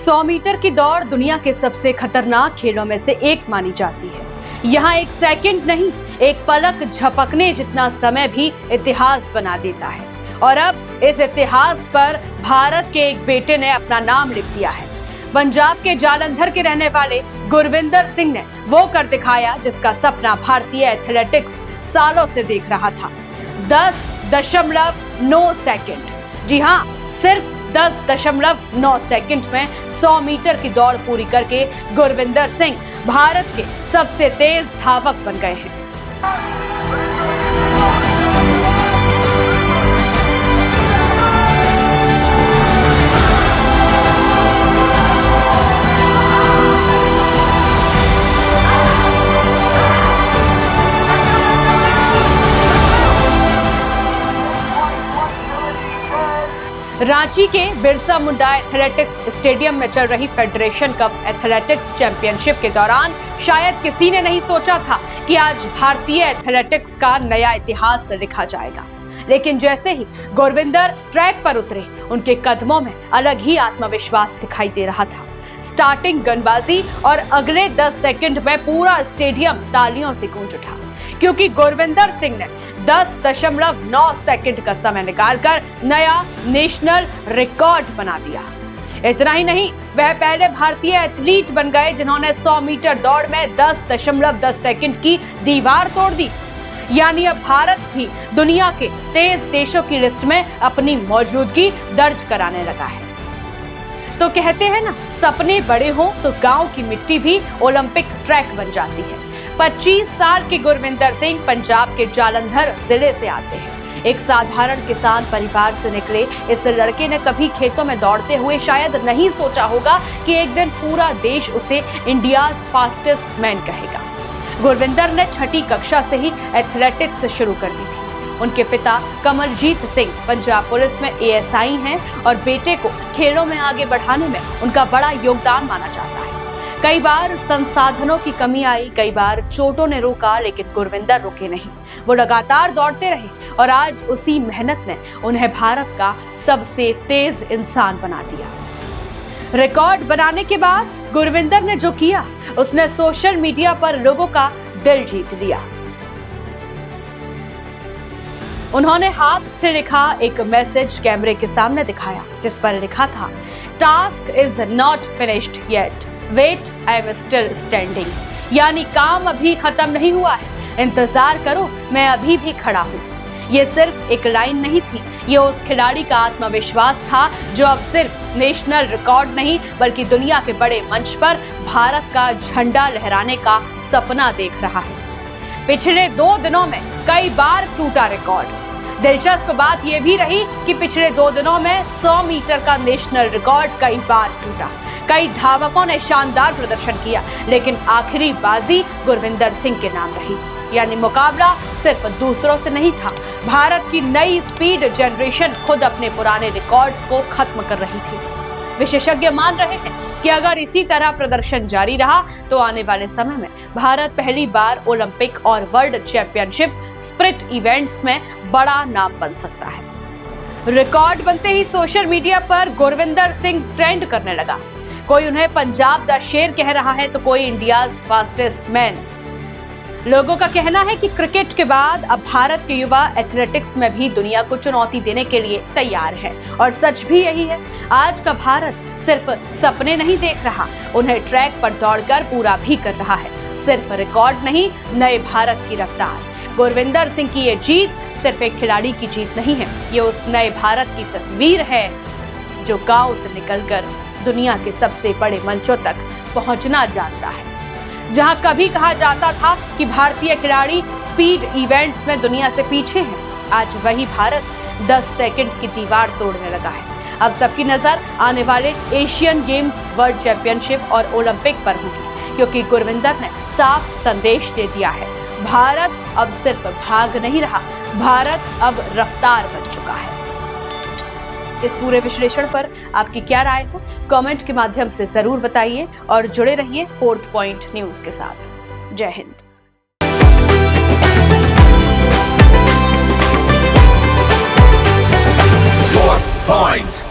100 metre की दौड़ दुनिया के सबसे खतरनाक खेलों में से एक मानी जाती है। यहाँ एक सेकंड नहीं, एक पलक झपकने जितना समय भी इतिहास बना देता है। और अब इस इतिहास पर भारत के एक बेटे ने अपना नाम लिख दिया है। पंजाब के जालंधर के रहने वाले गुरविंदर सिंह ने वो कर दिखाया जिसका सपना भारतीय एथलेटिक्स सालों से देख रहा था। 10.9 सेकंड, जी हाँ, सिर्फ 10.9 सेकंड में 100 मीटर की दौड़ पूरी करके गुरविंदर सिंह भारत के सबसे तेज धावक बन गए हैं। रांची के बिरसा मुंडा एथलेटिक्स स्टेडियम में चल रही फेडरेशन कप एथलेटिक्स चैंपियनशिप के दौरान शायद किसी ने नहीं सोचा था कि आज भारतीय एथलेटिक्स का नया इतिहास लिखा जाएगा। लेकिन जैसे ही गुरविंदर ट्रैक पर उतरे, उनके कदमों में अलग ही आत्मविश्वास दिखाई दे रहा था। स्टार्टिंग गनबाजी और अगले 10 सेकंड में पूरा स्टेडियम तालियों से गूंज उठा, क्योंकि गुरविंदर सिंह ने 10.9 सेकंड का समय निकालकर नया नेशनल रिकॉर्ड बना दिया। इतना ही नहीं, वह पहले भारतीय एथलीट बन गए जिन्होंने 100 मीटर दौड़ में 10.10 सेकंड की दीवार तोड़ दी। यानी अब भारत भी दुनिया के तेज देशों की लिस्ट में अपनी मौजूदगी दर्ज कराने लगा है। तो कहते हैं ना, सपने बड़े हों तो गांव की मिट्टी भी ओलंपिक ट्रैक बन जाती है। 25 साल के गुरविंदर सिंह पंजाब के जालंधर जिले से आते हैं। एक साधारण किसान परिवार से निकले इस लड़के ने कभी खेतों में दौड़ते हुए शायद नहीं सोचा होगा कि एक दिन पूरा देश उसे इंडियाज फास्टेस्ट मैन कहेगा। गुरविंदर ने 6ठी कक्षा से ही एथलेटिक्स शुरू कर दी थी। उनके पिता कमलजीत सिंह पंजाब पुलिस में ASI हैं और बेटे को खेलों में आगे बढ़ाने में उनका बड़ा योगदान माना जाता है। कई बार संसाधनों की कमी आई, कई बार चोटों ने रोका, लेकिन गुरविंदर रुके नहीं। वो लगातार दौड़ते रहे और आज उसी मेहनत ने उन्हें भारत का सबसे तेज इंसान बना दिया। रिकॉर्ड बनाने के बाद गुरविंदर ने जो किया, उसने सोशल मीडिया पर लोगों का दिल जीत लिया। उन्होंने हाथ से लिखा एक मैसेज कैमरे के सामने दिखाया, जिस पर लिखा था, task is not finished yet, wait I am still standing. यानी काम अभी खत्म नहीं हुआ है, इंतजार करो, मैं अभी भी खड़ा हूँ। ये सिर्फ एक लाइन नहीं थी, ये उस खिलाड़ी का आत्मविश्वास था जो अब सिर्फ नेशनल रिकॉर्ड नहीं बल्कि दुनिया के बड़े मंच पर भारत का झंडा लहराने का सपना देख रहा है। पिछले 2 दिनों में कई बार टूटा रिकॉर्ड। दिलचस्प बात यह भी रही कि पिछले 2 दिनों में 100 मीटर का नेशनल रिकॉर्ड कई बार टूटा। कई धावकों ने शानदार प्रदर्शन किया, लेकिन आखिरी बाजी गुरविंदर सिंह के नाम रही। यानी मुकाबला सिर्फ दूसरों से नहीं था, भारत की नई स्पीड जनरेशन खुद अपने पुराने रिकॉर्ड्स को खत्म कर रही थी। विशेषज्ञ मान रहे हैं कि अगर इसी तरह प्रदर्शन जारी रहा तो आने वाले समय में भारत पहली बार ओलंपिक और वर्ल्ड चैंपियनशिप स्प्रिट इवेंट्स में बड़ा नाम बन सकता है। रिकॉर्ड बनते ही सोशल मीडिया पर गुरविंदर सिंह ट्रेंड करने लगा। कोई उन्हें पंजाब दा शेर कह रहा है तो कोई इंडियाज फास्टेस्ट मैन। लोगों का कहना है कि क्रिकेट के बाद अब भारत के युवा एथलेटिक्स में भी दुनिया को चुनौती देने के लिए तैयार है। और सच भी यही है, आज का भारत सिर्फ सपने नहीं देख रहा, उन्हें ट्रैक पर दौड़कर पूरा भी कर रहा है। सिर्फ रिकॉर्ड नहीं, नए भारत की रफ्तार। गुरविंदर सिंह की ये जीत सिर्फ एक खिलाड़ी की जीत नहीं है, ये उस नए भारत की तस्वीर है जो गांव से निकलकर दुनिया के सबसे बड़े मंचों तक पहुंचना जानता है। जहां कभी कहा जाता था कि भारतीय खिलाड़ी स्पीड इवेंट्स में दुनिया से पीछे हैं, आज वही भारत 10 सेकंड की दीवार तोड़ने लगा है। अब सबकी नजर आने वाले एशियन गेम्स, वर्ल्ड चैंपियनशिप और ओलंपिक पर होगी, क्योंकि गुरविंदर ने साफ संदेश दे दिया है, भारत अब सिर्फ भाग नहीं रहा, भारत अब रफ्तार बन चुका है। इस पूरे विश्लेषण पर आपकी क्या राय है? कमेंट के माध्यम से जरूर बताइए और जुड़े रहिए 4th पॉइंट न्यूज के साथ। जय हिंद।